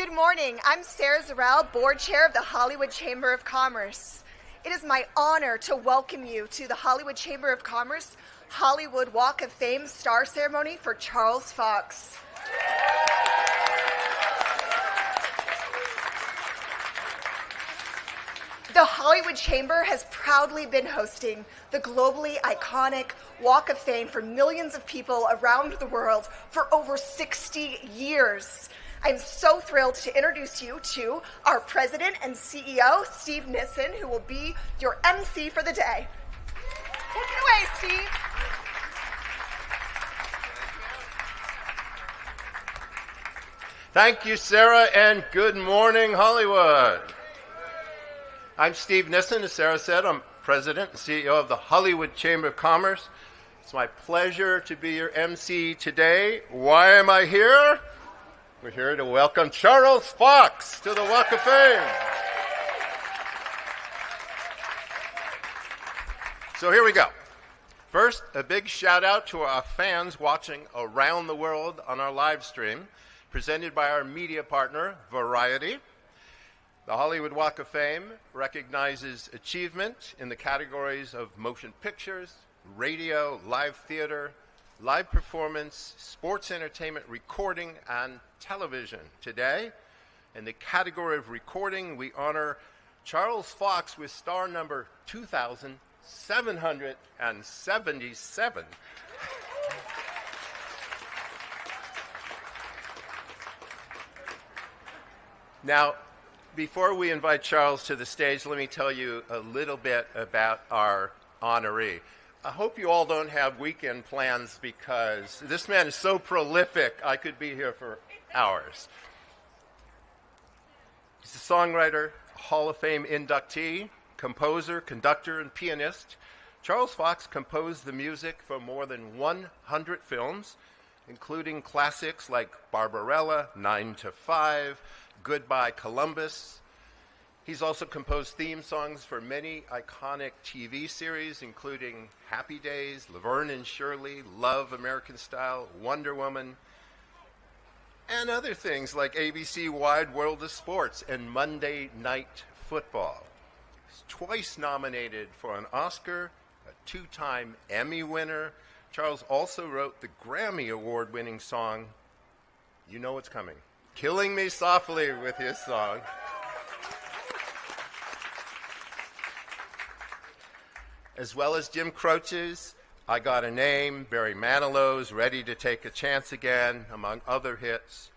Good morning. I'm Sarah Zarrell, Board Chair of the Hollywood Chamber of Commerce. It is my honor to welcome you to the Hollywood Chamber of Commerce Hollywood Walk of Fame Star Ceremony for Charles Fox. The Hollywood Chamber has proudly been hosting the globally iconic Walk of Fame for millions of people around the world for over 60 years. I'm so thrilled to introduce you to our President and CEO, Steve Nissen, who will be your MC for the day. Take it away, Steve. Thank you, Sarah, and good morning, Hollywood. I'm Steve Nissen. As Sarah said, I'm President and CEO of the Hollywood Chamber of Commerce. It's my pleasure to be your MC today. Why am I here? We're here to welcome Charles Fox to the Walk of Fame. So here we go. First, a big shout out to our fans watching around the world on our live stream, presented by our media partner, Variety. The Hollywood Walk of Fame recognizes achievement in the categories of motion pictures, radio, live theater, live performance, sports entertainment, recording, and television. Today, in the category of recording, we honor Charles Fox with star number 2,777. Now, before we invite Charles to the stage, let me tell you a little bit about our honoree. I hope you all don't have weekend plans because this man is so prolific, I could be here for hours. He's a songwriter, Hall of Fame inductee, composer, conductor, and pianist. Charles Fox composed the music for more than 100 films, including classics like Barbarella, 9 to 5, Goodbye Columbus. He's also composed theme songs for many iconic TV series, including Happy Days, Laverne and Shirley, Love, American Style, Wonder Woman, and other things like ABC Wide World of Sports and Monday Night Football. He's twice nominated for an Oscar, a two-time Emmy winner. Charles also wrote the Grammy Award-winning song, You Know What's Coming, Killing Me Softly with his song. As well as Jim Croce's I Got a Name, Barry Manilow's Ready to Take a Chance Again, among other hits.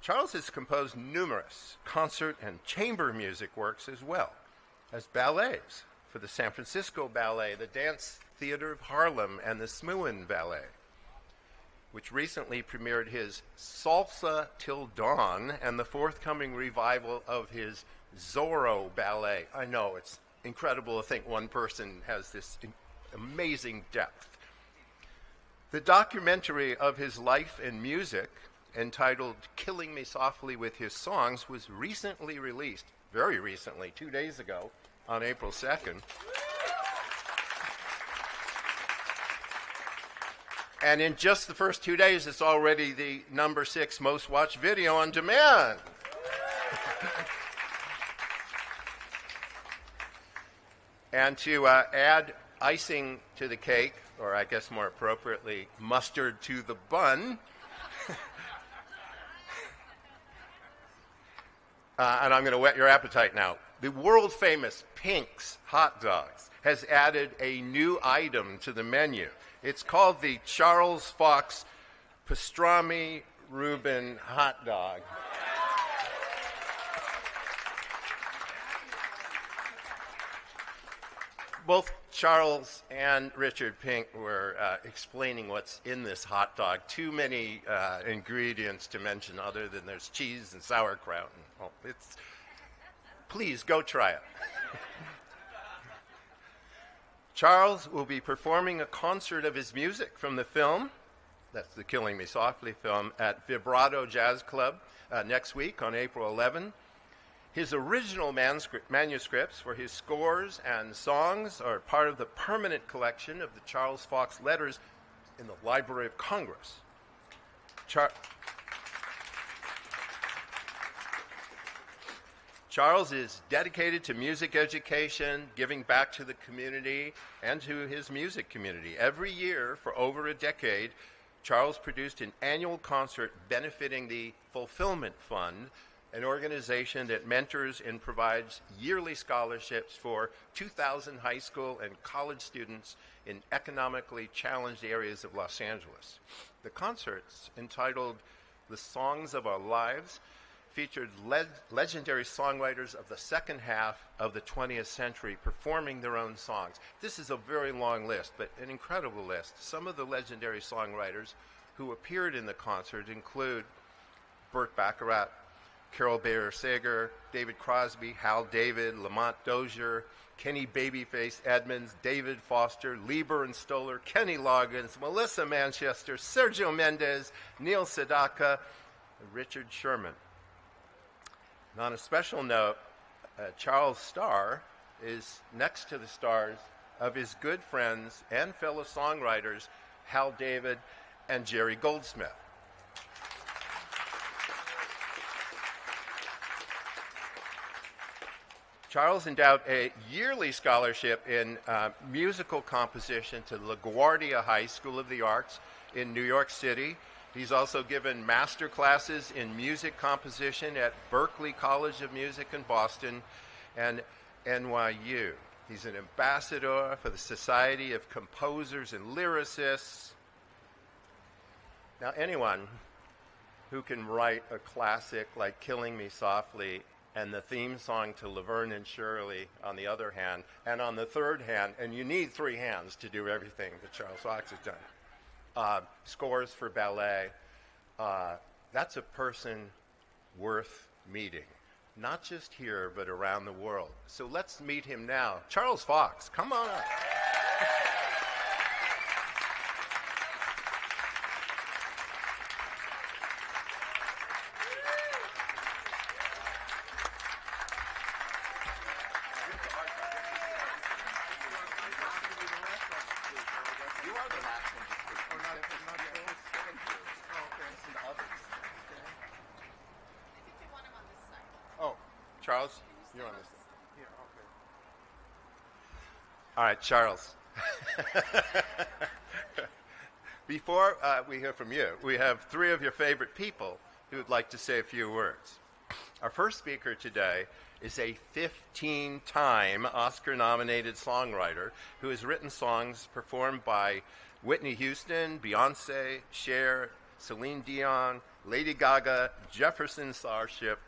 Charles has composed numerous concert and chamber music works as well as ballets for the San Francisco Ballet, the Dance Theater of Harlem, and the Smuin Ballet, which recently premiered his Salsa Till Dawn and the forthcoming revival of his Zorro Ballet. I know, it's incredible to think one person has this amazing depth. The documentary of his life and music, entitled Killing Me Softly with His Songs, was recently released, very recently, 2 days ago, on April 2nd. And in just the first 2 days, it's already the number 6 most watched video on demand. And to add icing to the cake, or I guess more appropriately, mustard to the bun, and I'm going to whet your appetite now. The world-famous Pink's Hot Dogs has added a new item to the menu. It's called the Charles Fox Pastrami Reuben Hot Dog. Both Charles and Richard Pink were explaining what's in this hot dog. Too many ingredients to mention other than there's cheese and sauerkraut. And, please go try it. Charles will be performing a concert of his music from the film, that's the Killing Me Softly film, at Vibrato Jazz Club next week on April 11. His original manuscripts for his scores and songs are part of the permanent collection of the Charles Fox letters in the Library of Congress. Charles is dedicated to music education, giving back to the community and to his music community. Every year for over a decade, Charles produced an annual concert benefiting the Fulfillment Fund, an organization that mentors and provides yearly scholarships for 2,000 high school and college students in economically challenged areas of Los Angeles. The concerts, entitled The Songs of Our Lives, featured legendary songwriters of the second half of the 20th century performing their own songs. This is a very long list, but an incredible list. Some of the legendary songwriters who appeared in the concert include Burt Bacharach, Carol Bayer Sager, David Crosby, Hal David, Lamont Dozier, Kenny Babyface Edmonds, David Foster, Lieber and Stoller, Kenny Loggins, Melissa Manchester, Sergio Mendes, Neil Sedaka, and Richard Sherman. And on a special note, Charles' star is next to the stars of his good friends and fellow songwriters, Hal David and Jerry Goldsmith. Charles endowed a yearly scholarship in musical composition to LaGuardia High School of the Arts in New York City. He's also given master classes in music composition at Berklee College of Music in Boston and NYU. He's an ambassador for the Society of Composers and Lyricists. Now, anyone who can write a classic like Killing Me Softly and the theme song to Laverne and Shirley on the other hand, and on the third hand, and you need three hands to do everything that Charles Fox has done, scores for ballet, that's a person worth meeting, not just here, but around the world. So let's meet him now. Charles Fox, come on up. Charles, you're on this thing. Yeah, okay. All right, Charles. Before we hear from you, we have three of your favorite people who would like to say a few words. Our first speaker today is a 15-time Oscar-nominated songwriter who has written songs performed by Whitney Houston, Beyonce, Cher, Celine Dion, Lady Gaga, Jefferson Starship,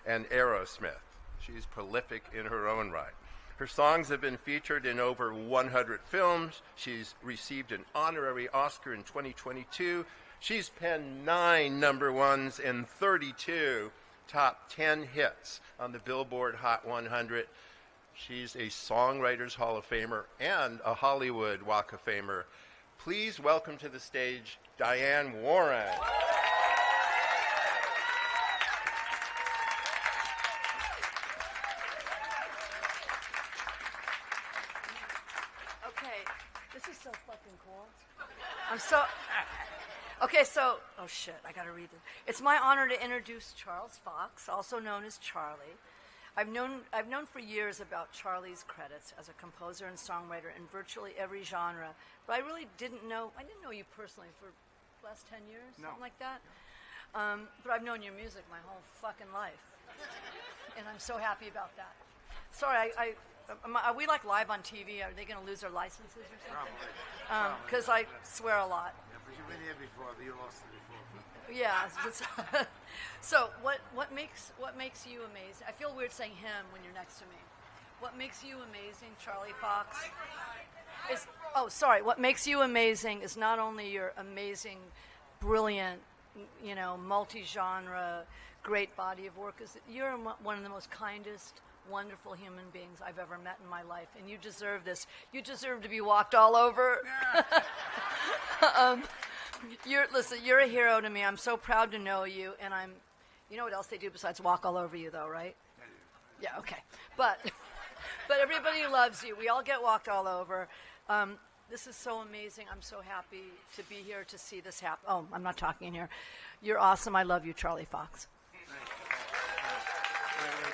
and Aerosmith. She's prolific in her own right. Her songs have been featured in over 100 films. She's received an honorary Oscar in 2022. She's penned 9 number ones and 32 top 10 hits on the Billboard Hot 100. She's a Songwriters Hall of Famer and a Hollywood Walk of Famer. Please welcome to the stage Diane Warren. This is so fucking cool. I'm so... Okay, so... Oh, shit, I gotta read this. It's my honor to introduce Charles Fox, also known as Charlie. I've known for years about Charlie's credits as a composer and songwriter in virtually every genre, but I really didn't know you personally for the last 10 years, something like that. But I've known your music my whole fucking life, and I'm so happy about that. Sorry, are we like live on TV? Are they going to lose their licenses or something? Because I swear a lot. Yeah, but you've been here before. You lost it before. Yeah. So what makes you amazing? I feel weird saying him when you're next to me. What makes you amazing, Charlie Fox? What makes you amazing is not only your amazing, brilliant, multi-genre, great body of work. Is that you're one of the most kindest, wonderful human beings I've ever met in my life, and you deserve this. You deserve to be walked all over. You're a hero to me. I'm so proud to know you, and you know what else they do besides walk all over you, though, right? Yeah, okay. But everybody loves you. We all get walked all over. This is so amazing. I'm so happy to be here to see this happen. Oh, I'm not talking in here. You're awesome. I love you, Charlie Fox.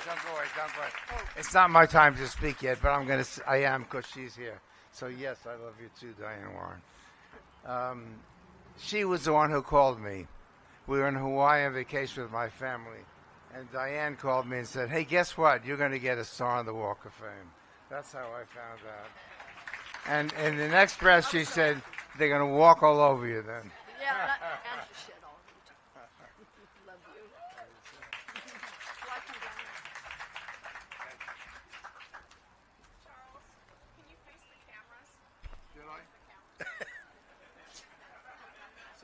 Don't go away. Don't go away. It's not my time to speak yet, but I am because she's here. So yes, I love you too, Diane Warren. She was the one who called me. We were in Hawaii on vacation with my family, and Diane called me and said, "Hey, guess what? You're going to get a star on the Walk of Fame." That's how I found out. And in the next breath, she said, "They're going to walk all over you then." Yeah, and shit all over you. Love you. Will I come down? Charles, can you face the cameras? Did I?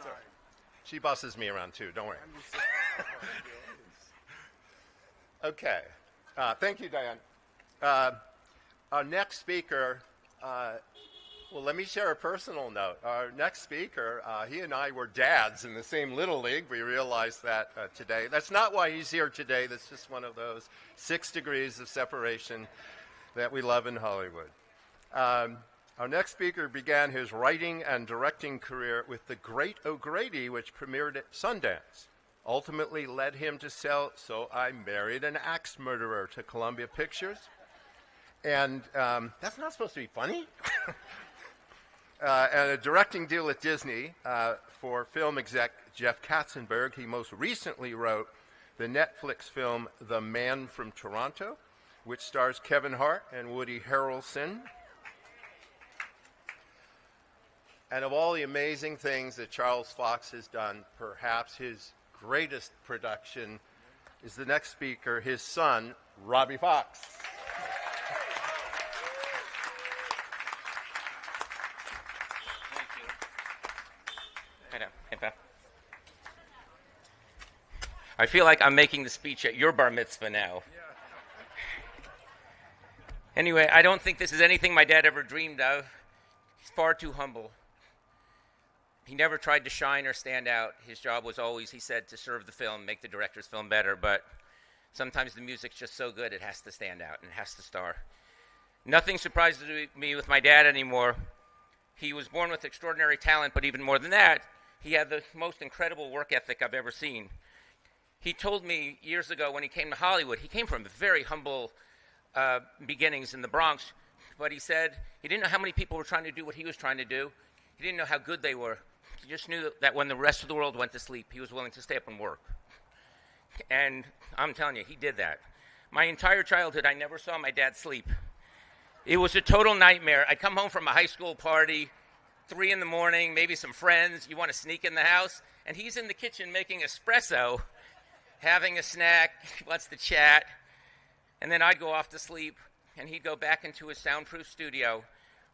Sorry. She bosses me around too. Don't worry. Okay. Thank you, Diane. Our next speaker, well, let me share a personal note. Our next speaker, he and I were dads in the same Little League. We realized that today. That's not why he's here today. That's just one of those 6 degrees of separation that we love in Hollywood. Our next speaker began his writing and directing career with The Great O'Grady, which premiered at Sundance. Ultimately led him to sell So I Married an Axe Murderer to Columbia Pictures. And that's not supposed to be funny. And a directing deal at Disney for film exec Jeff Katzenberg. He most recently wrote the Netflix film The Man from Toronto, which stars Kevin Hart and Woody Harrelson. And of all the amazing things that Charles Fox has done, perhaps his greatest production is the next speaker, his son, Robbie Fox. Thank you. Hey, Pap. I feel like I'm making the speech at your bar mitzvah now. Anyway, I don't think this is anything my dad ever dreamed of. He's far too humble. He never tried to shine or stand out. His job was always, he said, to serve the film, make the director's film better, but sometimes the music's just so good it has to stand out and it has to star. Nothing surprises me with my dad anymore. He was born with extraordinary talent, but even more than that, he had the most incredible work ethic I've ever seen. He told me years ago when he came to Hollywood, he came from very humble beginnings in the Bronx, but he said he didn't know how many people were trying to do what he was trying to do. He didn't know how good they were. He just knew that when the rest of the world went to sleep, he was willing to stay up and work. And I'm telling you, he did that. My entire childhood, I never saw my dad sleep. It was a total nightmare. I'd come home from a high school party, 3 in the morning, maybe some friends. You want to sneak in the house, and he's in the kitchen making espresso, having a snack, he wants to chat. And then I'd go off to sleep, and he'd go back into his soundproof studio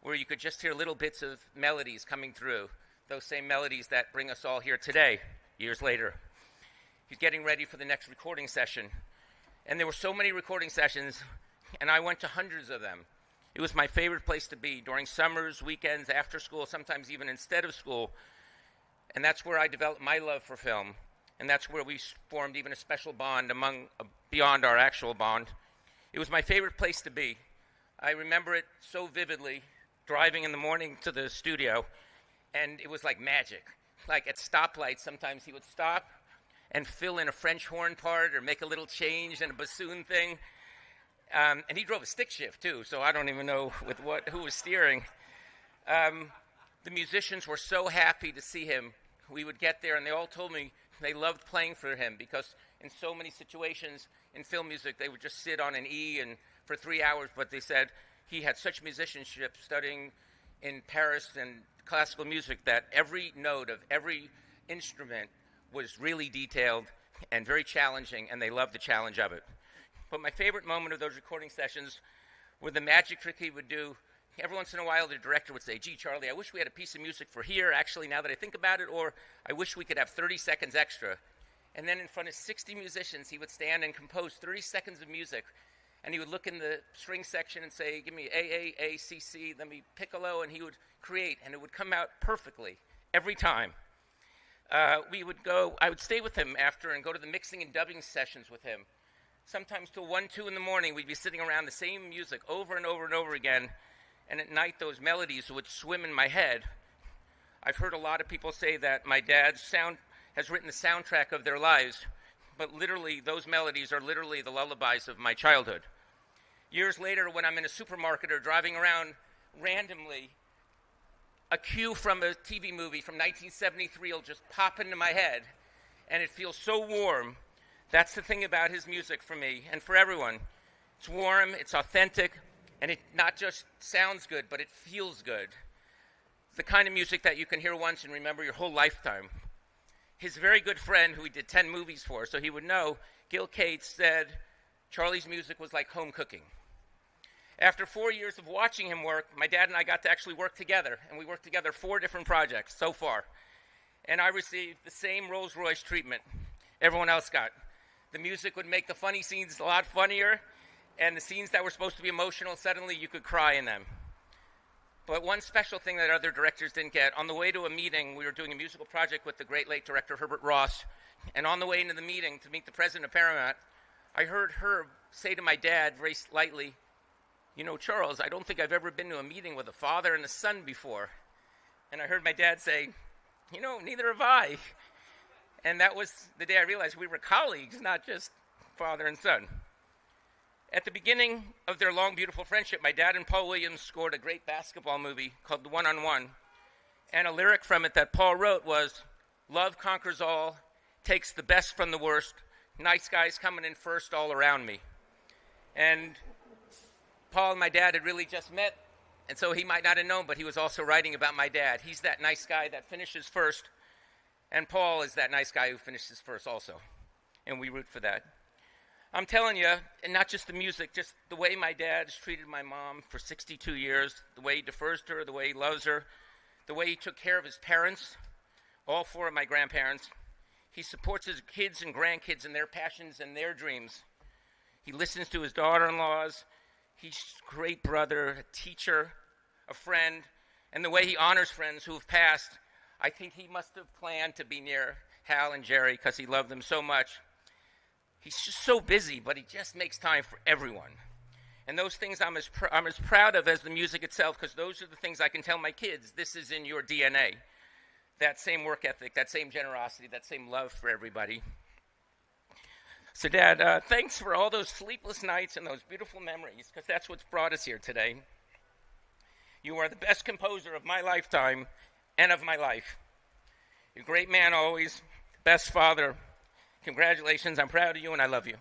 where you could just hear little bits of melodies coming through, those same melodies that bring us all here today, years later. He's getting ready for the next recording session. And there were so many recording sessions, and I went to hundreds of them. It was my favorite place to be during summers, weekends, after school, sometimes even instead of school. And that's where I developed my love for film. And that's where we formed even a special bond beyond our actual bond. It was my favorite place to be. I remember it so vividly, driving in the morning to the studio, and it was like magic. Like at stoplights, sometimes he would stop and fill in a French horn part or make a little change in a bassoon thing. And he drove a stick shift, too, so I don't even know who was steering. The musicians were so happy to see him. We would get there, and they all told me they loved playing for him because in so many situations in film music, they would just sit on an E and for 3 hours, but they said he had such musicianship studying in Paris and classical music that every note of every instrument was really detailed and very challenging, and they loved the challenge of it. But my favorite moment of those recording sessions were the magic trick he would do. Every once in a while, the director would say, "Gee, Charlie, I wish we had a piece of music for here, actually, now that I think about it," or "I wish we could have 30 seconds extra." And then in front of 60 musicians, he would stand and compose 30 seconds of music. And he would look in the string section and say, "Give me A, A, C, C, let me piccolo," and he would create, and it would come out perfectly every time. I would stay with him after and go to the mixing and dubbing sessions with him. Sometimes till 1, 2 in the morning, we'd be sitting around the same music over and over and over again, and at night those melodies would swim in my head. I've heard a lot of people say that my dad's has written the soundtrack of their lives, but literally those melodies are literally the lullabies of my childhood. Years later, when I'm in a supermarket or driving around randomly, a cue from a TV movie from 1973 will just pop into my head, and it feels so warm. That's the thing about his music for me and for everyone. It's warm, it's authentic, and it not just sounds good, but it feels good. The kind of music that you can hear once and remember your whole lifetime. His very good friend, who he did 10 movies for, so he would know, Gil Cates, said Charlie's music was like home cooking. After 4 years of watching him work, my dad and I got to actually work together, and we worked together 4 different projects so far. And I received the same Rolls-Royce treatment everyone else got. The music would make the funny scenes a lot funnier, and the scenes that were supposed to be emotional, suddenly you could cry in them. But one special thing that other directors didn't get, on the way to a meeting, we were doing a musical project with the great late director Herbert Ross, and on the way into the meeting to meet the president of Paramount, I heard Herb say to my dad very slightly, "You know, Charles, I don't think I've ever been to a meeting with a father and a son before." And I heard my dad say, "You know, neither have I." And that was the day I realized we were colleagues, not just father and son. At the beginning of their long, beautiful friendship, my dad and Paul Williams scored a great basketball movie called The One-on-One. And a lyric from it that Paul wrote was, "Love conquers all, takes the best from the worst, nice guys coming in first all around me." And Paul and my dad had really just met, and so he might not have known, but he was also writing about my dad. He's that nice guy that finishes first, and Paul is that nice guy who finishes first also. And we root for that. I'm telling you, and not just the music, just the way my dad has treated my mom for 62 years, the way he defers to her, the way he loves her, the way he took care of his parents, all 4 of my grandparents. He supports his kids and grandkids in their passions and their dreams. He listens to his daughter-in-laws. He's a great brother, a teacher, a friend, and the way he honors friends who have passed, I think he must have planned to be near Hal and Jerry because he loved them so much. He's just so busy, but he just makes time for everyone. And those things I'm as proud of as the music itself, because those are the things I can tell my kids, this is in your DNA. That same work ethic, that same generosity, that same love for everybody. So, Dad, thanks for all those sleepless nights and those beautiful memories, because that's what's brought us here today. You are the best composer of my lifetime and of my life. You're a great man always, best father. Congratulations, I'm proud of you and I love you.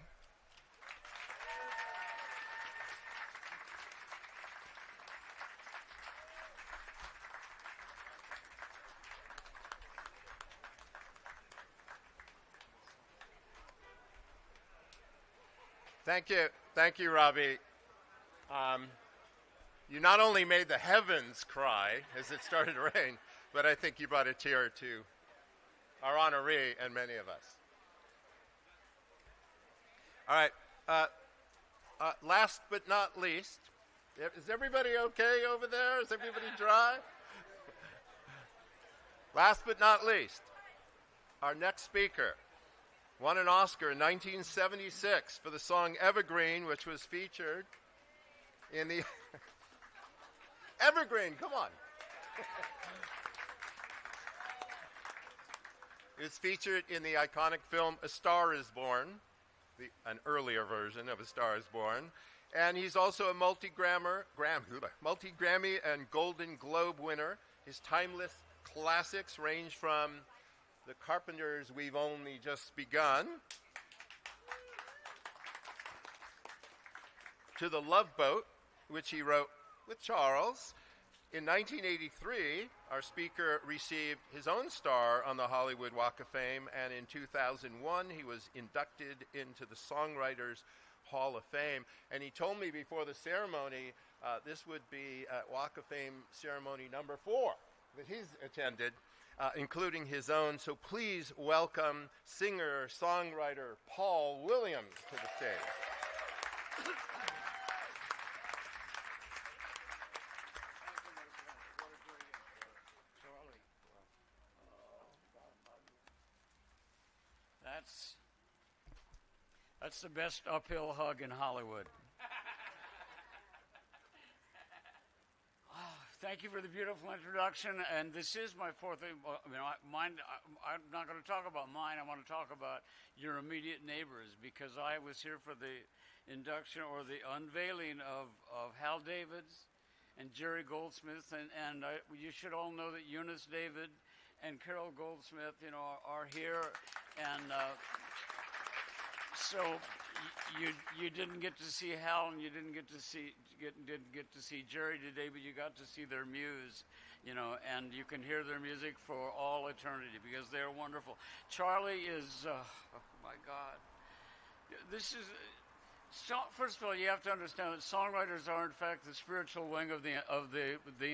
Thank you, Robbie. You not only made the heavens cry as it started to rain, but I think you brought a tear to our honoree and many of us. All right. Last but not least, is everybody okay over there? Is everybody dry? Last but not least, our next speaker won an Oscar in 1976 for the song Evergreen, which was featured in the... Evergreen, come on. It was featured in the iconic film A Star is Born, an earlier version of A Star is Born. And he's also a multi-Grammy and Golden Globe winner. His timeless classics range from The Carpenters' We've Only Just Begun to The Love Boat, which he wrote with Charles. In 1983, our speaker received his own star on the Hollywood Walk of Fame, and in 2001, he was inducted into the Songwriters Hall of Fame. And he told me before the ceremony, this would be Walk of Fame ceremony number 4 that he's attended, including his own. So please welcome singer, songwriter Paul Williams to the stage. That's the best uphill hug in Hollywood. Thank you for the beautiful introduction. And this is my fourth. I'm not going to talk about mine. I want to talk about your immediate neighbors, because I was here for the induction or the unveiling of Hal Davids and Jerry Goldsmith, and you should all know that Eunice David and Carol Goldsmith, are here, and so you didn't get to see Hal, and you didn't get to see Jerry today, but you got to see their muse, and you can hear their music for all eternity because they're wonderful. Charlie is, oh my God, this is. So, first of all, you have to understand that songwriters are, in fact, the spiritual wing of the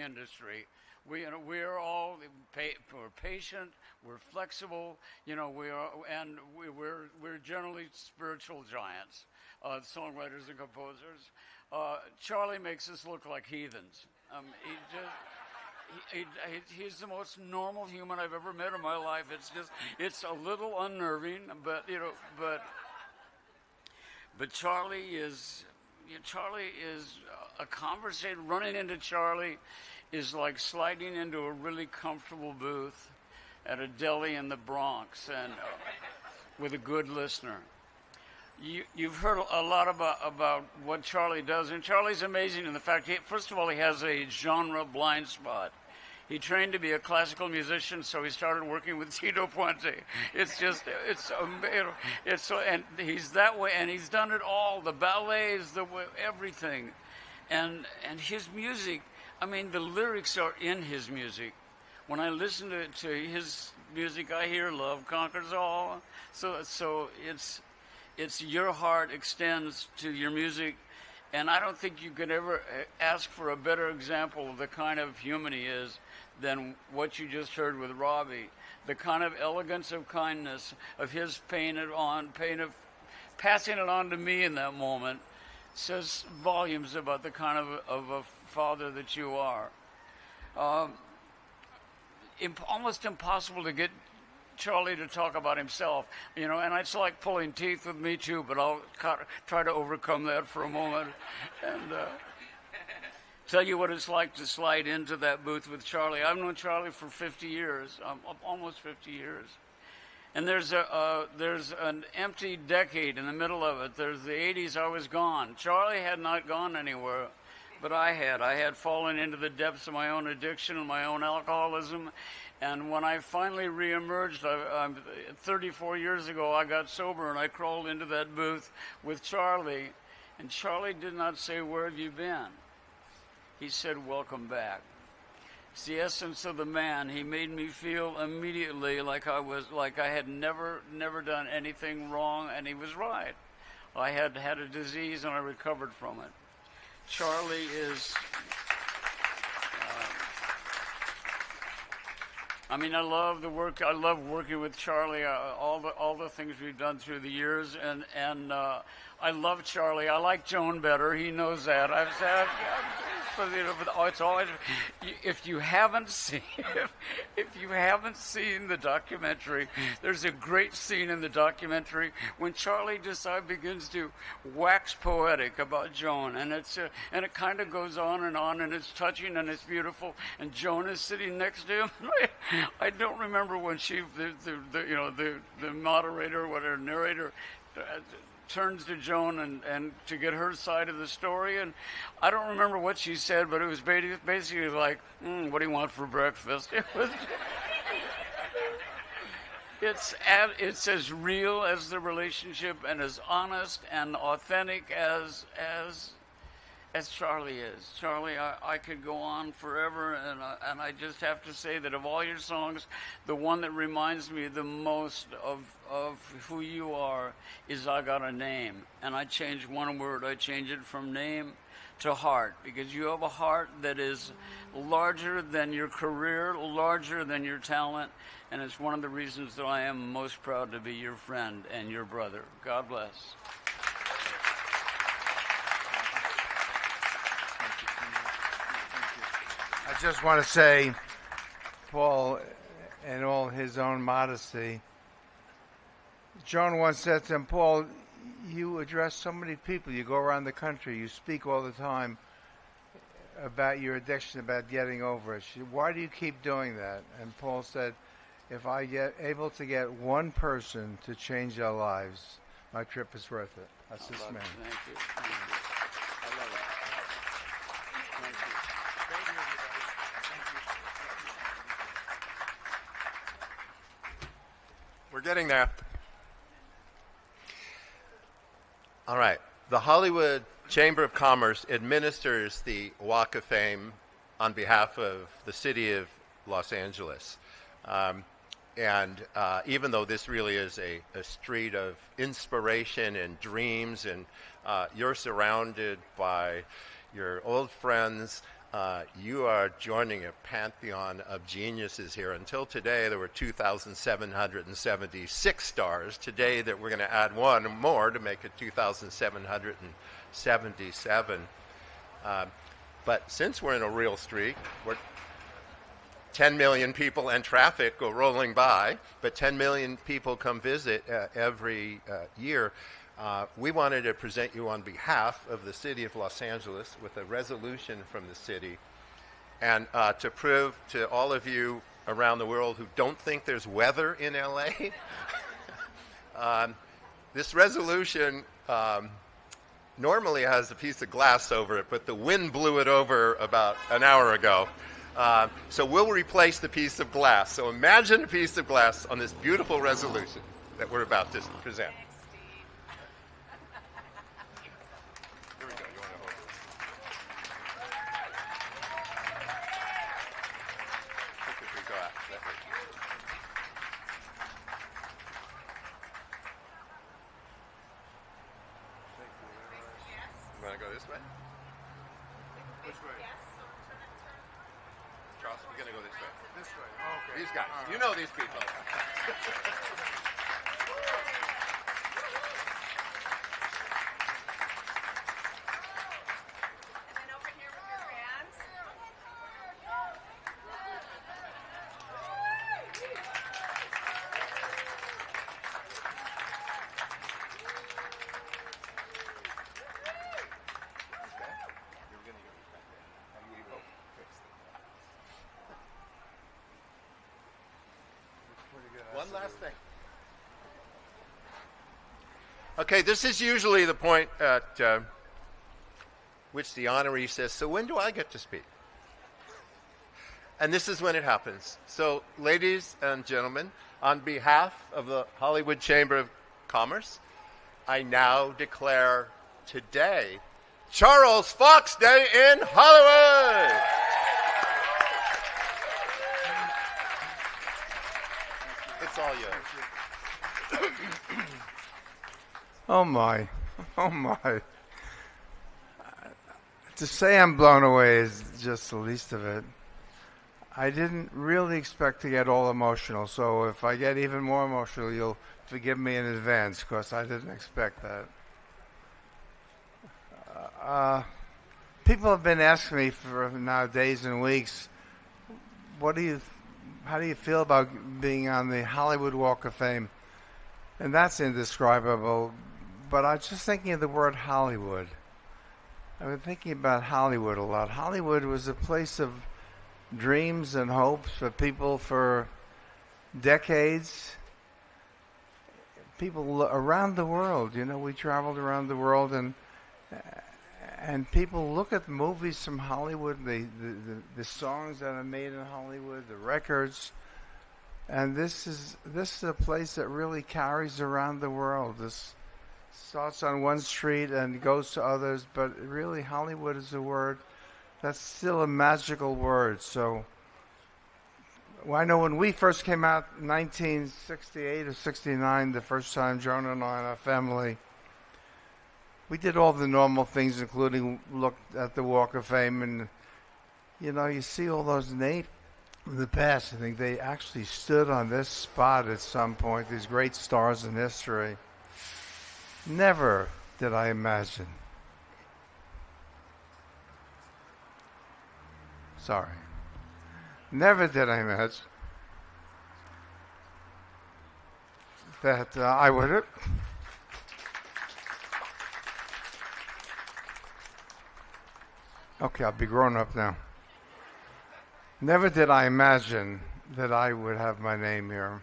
industry. We're all we're patient, we're flexible, we're generally spiritual giants, songwriters and composers. Charlie makes us look like heathens. He's the most normal human I've ever met in my life. It's a little unnerving, but Charlie is a conversation. Running into Charlie is like sliding into a really comfortable booth at a deli in the Bronx, and with a good listener. You've heard a lot about what Charlie does, and Charlie's amazing in the fact, first of all, he has a genre blind spot. He trained to be a classical musician, so he started working with Tito Puente. And he's that way, and he's done it all, the ballets, everything. And his music, the lyrics are in his music. When I listen to his music, I hear love conquers all. So it's your heart extends to your music. And I don't think you could ever ask for a better example of the kind of human he is than what you just heard with Robbie. The kind of elegance of kindness, of his pain of passing it on to me in that moment, says volumes about the kind of a father that you are. Almost impossible to get Charlie to talk about himself, and it's like pulling teeth with me too, but I'll try to overcome that for a moment and tell you what it's like to slide into that booth with Charlie. I've known Charlie for 50 years, almost 50 years. And there's an empty decade in the middle of it. There's the 80s. I was gone. Charlie had not gone anywhere, but I had fallen into the depths of my own addiction and my own alcoholism. And when I finally reemerged, 34 years ago, I got sober and I crawled into that booth with Charlie. And Charlie did not say, "Where have you been?" He said, "Welcome back." It's the essence of the man. He made me feel immediately like I had never done anything wrong, and he was right. I had had a disease and I recovered from it. Charlie is. I love the work. I love working with Charlie. All the things we've done through the years, and I love Charlie. I like Joan better. He knows that. I've said. It's always, if you haven't seen the documentary, there's a great scene in the documentary when Charlie begins to wax poetic about Joan, and it kind of goes on, and it's touching and it's beautiful, and Joan is sitting next to him. I don't remember when the moderator or whatever narrator turns to Joan and to get her side of the story, and I don't remember what she said, but it was basically like, "What do you want for breakfast?" It was. It's as real as the relationship and as honest and authentic as Charlie is. Charlie, I could go on forever, and I just have to say that of all your songs, the one that reminds me the most of who you are is "I Got a Name." And I change one word. I change it from name to heart, because you have a heart that is larger than your career, larger than your talent, and it's one of the reasons that I am most proud to be your friend and your brother. God bless. I just want to say, Paul, in all his own modesty, Joan once said to him, "Paul, you address so many people. You go around the country. You speak all the time. about your addiction, about getting over it. Why do you keep doing that? And Paul said, if I get able to get one person to change their lives, my trip is worth it. That's this man. Thank you. Thank you. I love it. Thank you. We're getting there. All right. The Hollywood Chamber of Commerce administers the Walk of Fame on behalf of the city of Los Angeles. And even though this really is a street of inspiration and dreams, and you're surrounded by your old friends, you are joining a pantheon of geniuses here. Until today, there were 2,776 stars. Today, that we're going to add one more to make it 2,777. But since we're in a real streak, 10 million people and traffic go rolling by, but 10 million people come visit every year. We wanted to present you on behalf of the city of Los Angeles with a resolution from the city, and to prove to all of you around the world who don't think there's weather in LA, this resolution normally has a piece of glass over it, but the wind blew it over about an hour ago. So we'll replace the piece of glass. So imagine a piece of glass on this beautiful resolution that we're about to present. Here we go. You want to hold it? Look if we go out that way. You want to go this way? Which way? Charles, we're going to go this way. This way. Okay. These guys. You know these people. And then over here with your hands. You're going to go back there. And we will fix the glass. One last thing. Okay, this is usually the point at which the honoree says, so when do I get to speak? And this is when it happens. So, ladies and gentlemen, on behalf of the Hollywood Chamber of Commerce, I now declare today Charles Fox Day in Hollywood! It's all yours. Oh my. Oh my. To say I'm blown away is just the least of it. I didn't really expect to get all emotional, so if I get even more emotional, you'll forgive me in advance, because I didn't expect that. People have been asking me for now days and weeks, how do you feel about being on the Hollywood Walk of Fame? And that's indescribable, but I was just thinking of the word Hollywood. I've been thinking about Hollywood a lot. Hollywood was a place of dreams and hopes for people for decades. People around the world, we traveled around the world, and people look at movies from Hollywood, the songs that are made in Hollywood, the records, and this is a place that really carries around the world. This starts on one street and goes to others, but really Hollywood is a word that's still a magical word. So I know when we first came out in 1968 or 69, the first time Jonah and I and our family, we did all the normal things, including looked at the Walk of Fame, and you see all those names in the past. I think they actually stood on this spot at some point, these great stars in history. Never did I imagine. Sorry. Never did I imagine that I would. Okay, I'll be grown up now. Never did I imagine that I would have my name here.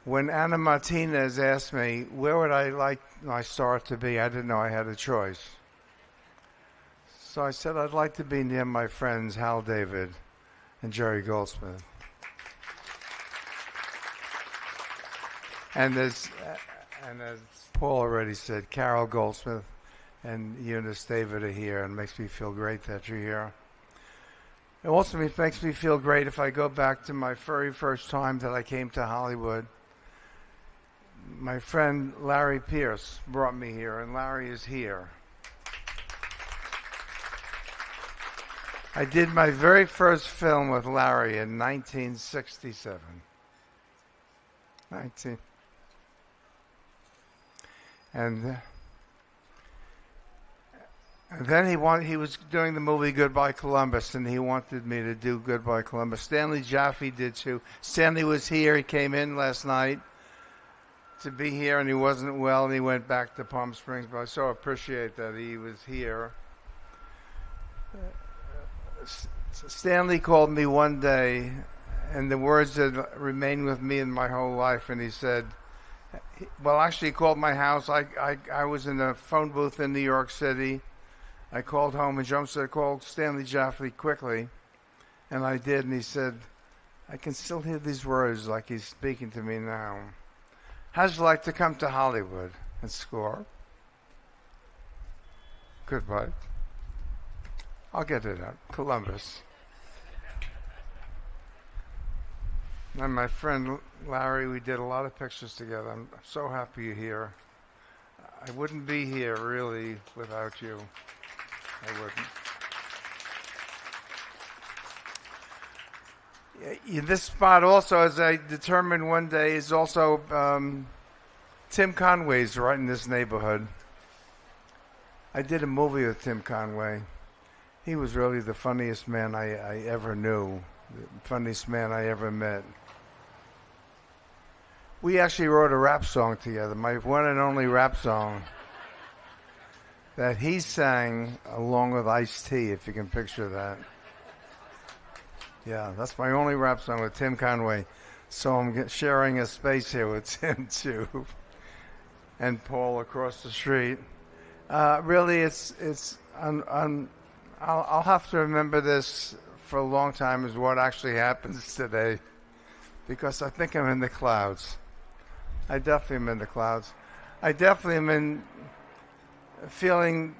When Anna Martinez asked me, where would I like my star to be, I didn't know I had a choice. So I said I'd like to be near my friends Hal David and Jerry Goldsmith. And as Paul already said, Carol Goldsmith and Eunice David are here, and it makes me feel great that you're here. It also makes me feel great if I go back to my very first time that I came to Hollywood. My friend Larry Pierce brought me here, and Larry is here. I did my very first film with Larry in 1967. And then he was doing the movie Goodbye Columbus, and he wanted me to do Goodbye Columbus. Stanley Jaffe did too. Stanley was here. He came in last night to be here, and he wasn't well, and he went back to Palm Springs. But I so appreciate that he was here. Stanley called me one day, and the words that remain with me in my whole life, and he said, well, actually, he called my house. I was in a phone booth in New York City. I called home, and Joan said, call Stanley Jaffe quickly. And I did, and he said, I can still hear these words like he's speaking to me now. How'd you like to come to Hollywood and score? Goodbye. I'll get it out. Columbus. And my friend Larry, we did a lot of pictures together. I'm so happy you're here. I wouldn't be here, really, without you. I wouldn't. This spot also, as I determined one day, is also Tim Conway's right in this neighborhood. I did a movie with Tim Conway. He was really the funniest man I ever knew, the funniest man I ever met. We actually wrote a rap song together, my one and only rap song, that he sang along with Ice-T, if you can picture that. Yeah, that's my only rap song with Tim Conway. So I'm sharing a space here with Tim, too, and Paul across the street. Really, I'll have to remember this for a long time is what actually happens today, because I think I'm in the clouds. I definitely am in the clouds. I definitely am in feeling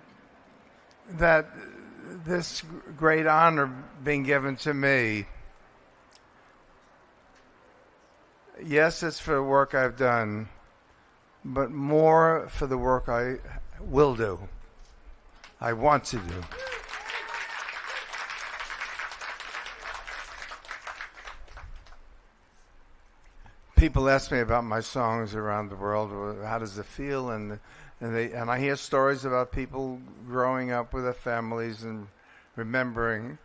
that this great honor being given to me, yes, it's for the work I've done, but more for the work I will do, I want to do. People ask me about my songs around the world. How does it feel? And I hear stories about people growing up with their families and remembering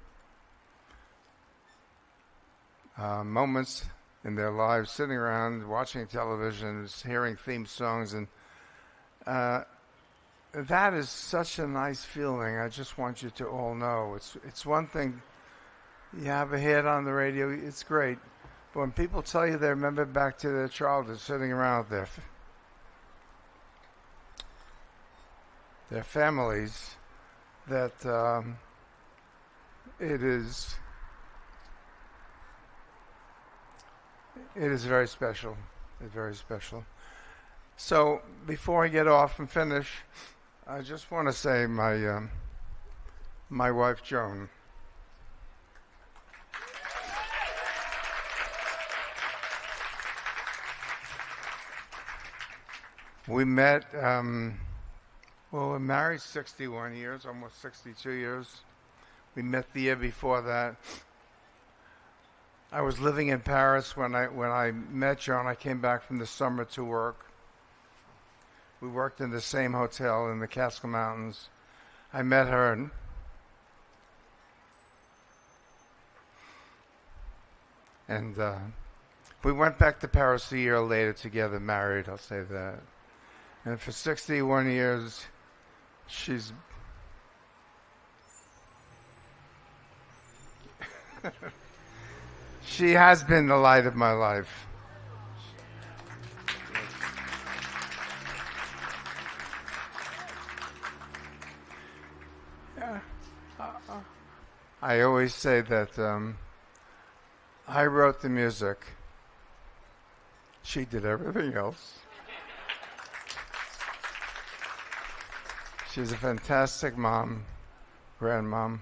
moments in their lives, sitting around watching television, hearing theme songs, and that is such a nice feeling. I just want you to all know it's one thing. You have a hit on the radio, it's great. But when people tell you they remember back to their childhood, sitting around their families, that it is very special. It's very special. So before I get off and finish, I just want to say my wife Joan. We met, we're married 61 years, almost 62 years. We met the year before that. I was living in Paris when I met Joan. I came back from the summer to work. We worked in the same hotel in the Catskill Mountains. I met her, and we went back to Paris a year later together, married, I'll say that. And for 61 years, She's she has been the light of my life. I always say that I wrote the music. She did everything else. She's a fantastic mom, grandmom.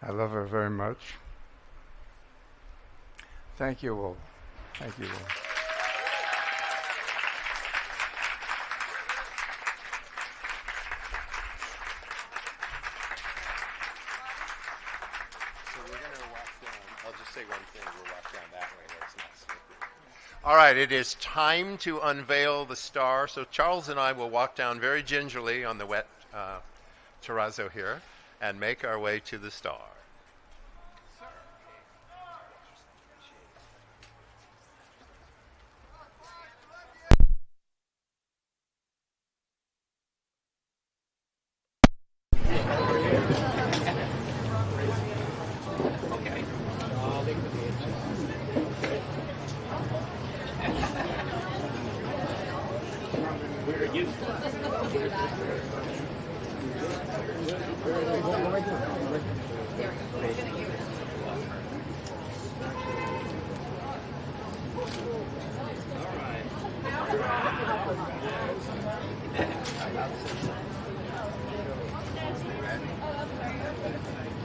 I love her very much. Thank you all. Thank you all. I'll just say one thing. We'll walk down that way. That's not slippery. All right, it is time to unveil the star. So Charles and I will walk down very gingerly on the wet terrazzo here and make our way to the star.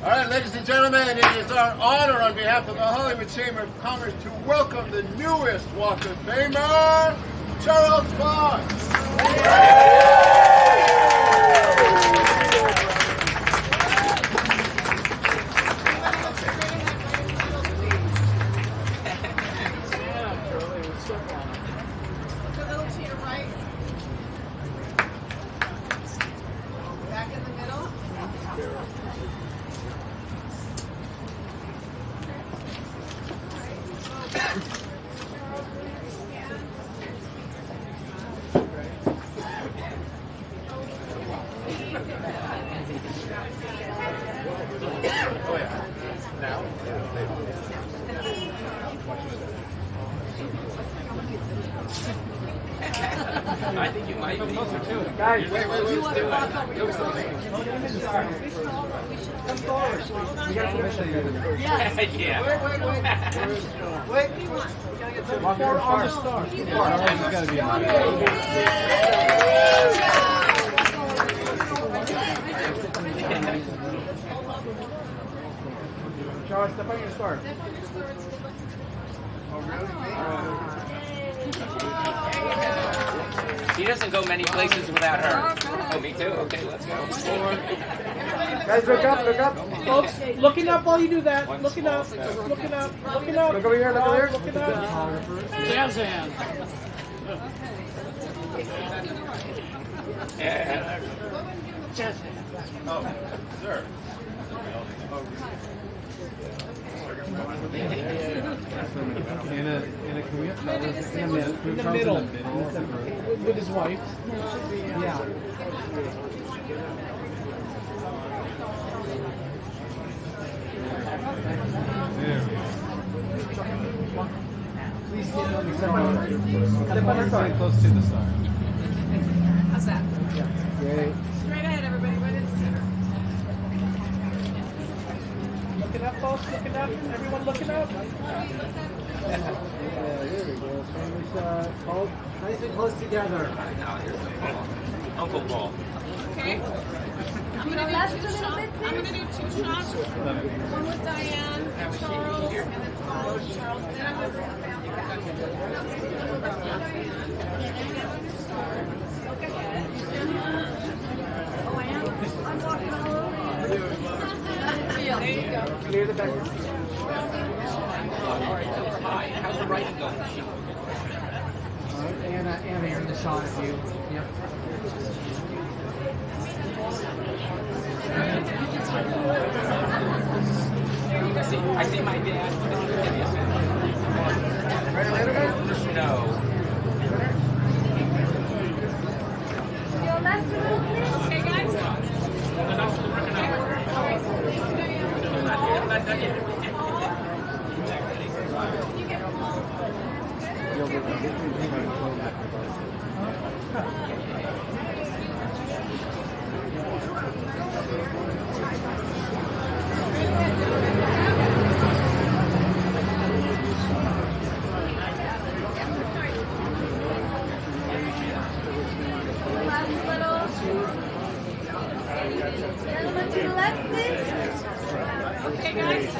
All right, ladies and gentlemen, it is our honor on behalf of the Hollywood Chamber of Commerce to welcome the newest Walk of Famer, Charles Fox. A little to your right. Back in the middle. I think you might be. Guys, wait. Charles, step on your star. He doesn't go many places without her. Oh, me too? Okay, let's go. Guys, look up. Folks, looking up while you do that. Looking up. Looking up. Look over here, Looking up. Jazz hand. Yeah. Jazz hand. Oh, sir. In the middle. With his wife. Yeah. Please step on the star. Close to the star. How's that? Great. Straight ahead, everybody. Right in the center. Looking up, folks. Looking up. Everyone looking up. There we go. Family shot. Hold nice and close together. Uncle Paul. Okay. I'm gonna do two shots. I'm gonna do two shots. One with Diane, Charles, and then Paul, Charles. Then I'm with Look ahead. Oh, I am. I'm walking all over you. There you go. Clear the back. How's the writing going? Anna, you're in the shot of you. Yep. I see my dad. No. Okay,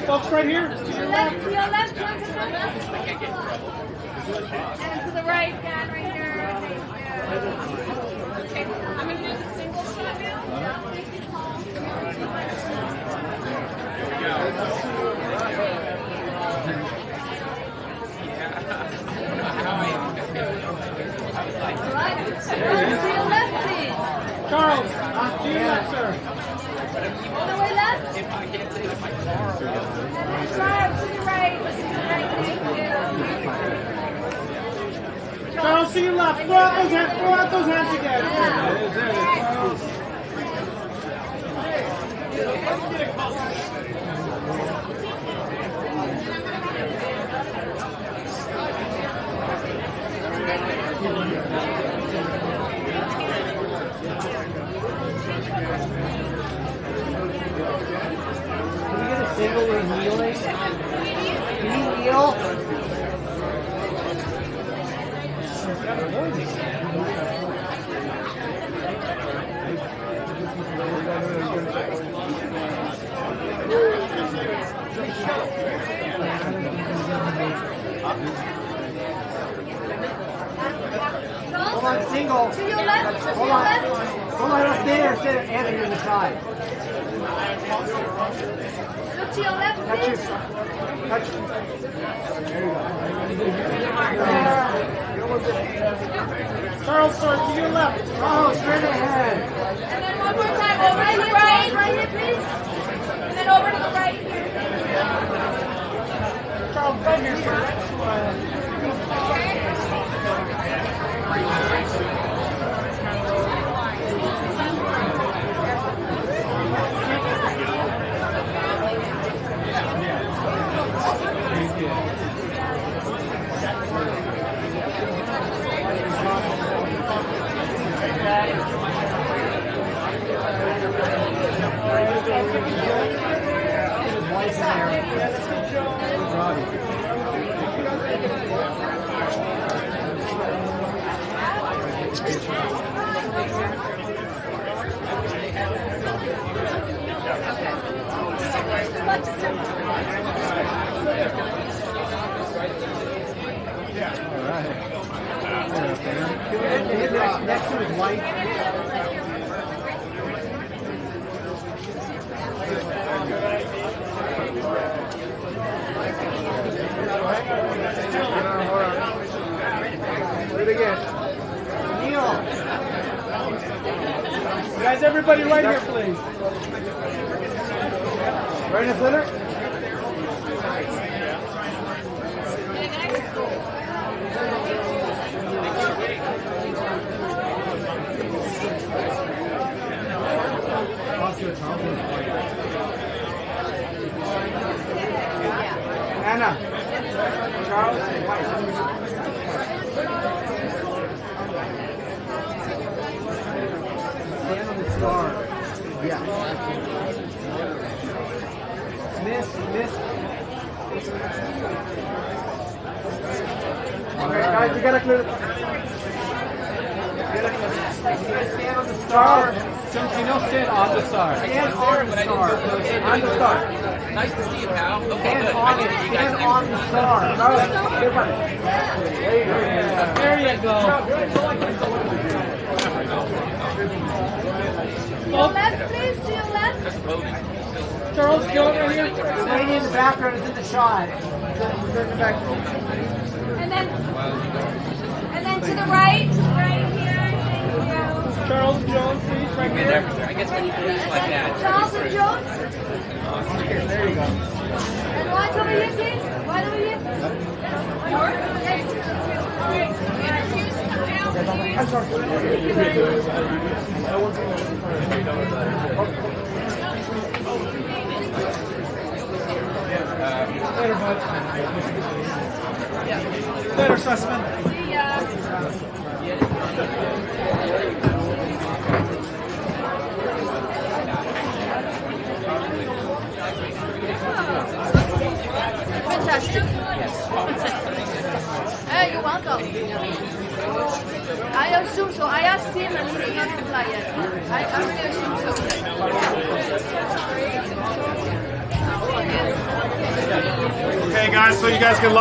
Folks, right here. To your left, gentlemen. And to the right, Dan, right here. Thank you. Okay, I'm going to do the single shot now. Thank you, Paul. Right. To your left, please. Charles, to your left, sir. All the way left. And then Charles, to the right. To the right, thank you. Charles, to your left. Throw out those hands again. Can we get a single with kneeling? Can you kneel? Hold on, single. To your left. To Hold your on. left. Hold on, stay there. Anthony on the side. Look to your left, Touch please. Touch There you go. Charles, sir, to your left. Oh, straight ahead. And then one more time, over to the right. Right here, please. And then over to the right here. Charles, right here, sir. Next to his wife. Do it again. Kneel. Guys, everybody right here, please. Right in the center. Anna. Charles and wife. Stand on the star. Yeah. Miss. Okay, guys, we gotta clear. Stand on the star. Timothy, no stand on the star. Stand on the star. On the star. Nice to see you, pal. Okay, Stand good. on it. Stand on the star. Everybody. There you go. There you go. To your left, please. To your left. Charles, go over here. The lady in the background is in the shot. And then to the right. Right here. Thank you. Charles Jones, please, right here. I guess when you do this like that. Charles and Jones. There you go. And one over here, please. One over here. Later, bud. Later, Sussman. See ya. Fantastic. Hey, you're welcome. I assume so. I asked him and he did not reply yet. I really assume so. you guys can line